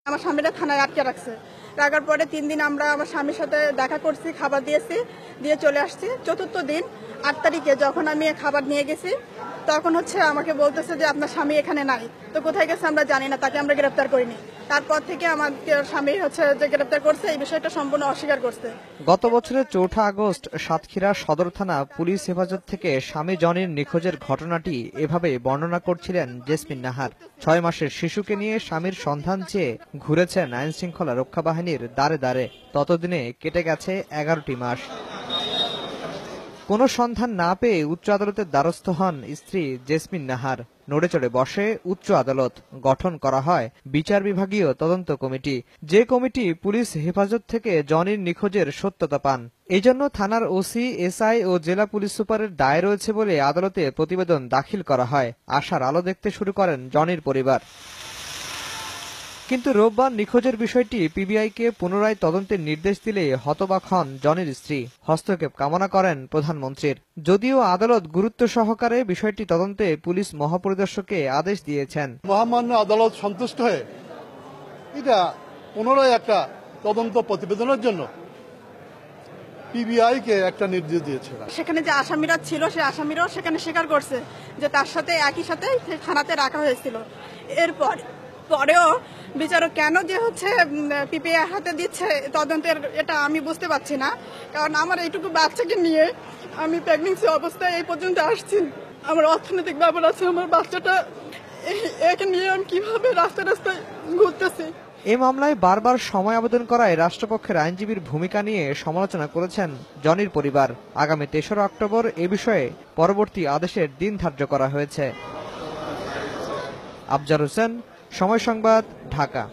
আমার স্বামীরা থানায় আটকে রাখছে। রাখার পরে 3 দিন আমরা আমার স্বামীর সাথে দেখা করছি, খাবার দিয়েছি, দিয়ে চলে আসছি। চতুর্থ দিন 8 তারিখে যখন আমি খাবার নিয়ে গেছি, তখন আমাকে বলতেছে যে আপনার স্বামী এখানে নাই। তো কোথায় গেছে আমরা জানি না, তাকে আমরা গ্রেফতার করিনি। তারপর থেকে আমার স্বামী যে গ্রেফতার করছে এই বিষয়টা সম্পূর্ণ অস্বীকার করছে। গত বছরের 4 আগস্ট সাতক্ষীরা সদর থানা পুলিশ হেফাজত থেকে স্বামী জনির নিখোঁজের ঘটনাটি এভাবে বর্ণনা করছিলেন জেসমিন নাহার। 6 মাসের শিশুকে নিয়ে স্বামীর সন্ধান চেয়ে ঘুরেছেন আইন শৃঙ্খলা রক্ষা বাহিনীর দ্বারে দ্বারে। ততদিনে কেটে গেছে 11টি মাস। কোনো সন্ধান না পেয়ে উচ্চ আদালতের দ্বারস্থ হন স্ত্রী জেসমিন নাহার। নড়ে চড়ে বসে উচ্চ আদালত। গঠন করা হয় বিচার বিভাগীয় তদন্ত কমিটি। যে কমিটি পুলিশ হেফাজত থেকে জনির নিখোঁজের সত্যতা পান। এজন্য থানার ওসি, এসআই ও জেলা পুলিশ সুপারের দায় রয়েছে বলে আদালতে প্রতিবেদন দাখিল করা হয়। আশার আলো দেখতে শুরু করেন জনির পরিবার। কিন্তু রোববার নিখোঁজের বিষয়টি পিবিআইকে পুনরায় তদন্তের নির্দেশ দিলে হতবাক হন জনির স্ত্রী। হস্তক্ষেপ কামনা করেন প্রধানমন্ত্রীর। যদিও আদালত গুরুত্ব সহকারে বিষয়টি তদন্তে পুলিশ মহাপরিদর্শককে আদেশ দিয়েছেন। মহামান্য আদালত সন্তুষ্ট হয়ে এটা পুনরায় একটা তদন্ত প্রতিবেদনের জন্য পিবিআইকে একটা নির্দেশ দিয়েছে। সেখানে যে আসামিরা ছিল সেই আসামিরাও সেখানে স্বীকার করছে যে তার সাথে একই সাথে থানাতে রাখা হয়েছিল। পরেও বিচারক কেন যে পিপিআই হাতে দিচ্ছে তদন্তের, এটা আমি বুঝতে পারছি না। কারণ আমার এইটুকু বাচ্চাকে নিয়ে আমি প্রেগনেন্সি অবস্থায় এই পর্যন্ত আসছি। আমার অর্থনৈতিক ব্যাপার আছে, আমার বাচ্চাটা একে নিয়ে আমি কিভাবে রাস্তায় রাস্তায় ঘুরতেছি। এ মামলায় বারবার সময় আবেদন করায় রাষ্ট্রপক্ষের আইনজীবীর ভূমিকা নিয়ে সমালোচনা করেছেন জনির পরিবার। আগামী 3রা অক্টোবর এ বিষয়ে পরবর্তী আদেশের দিন ধার্য করা হয়েছে। আফজার হোসেন, সময় সংবাদ, ঢাকা।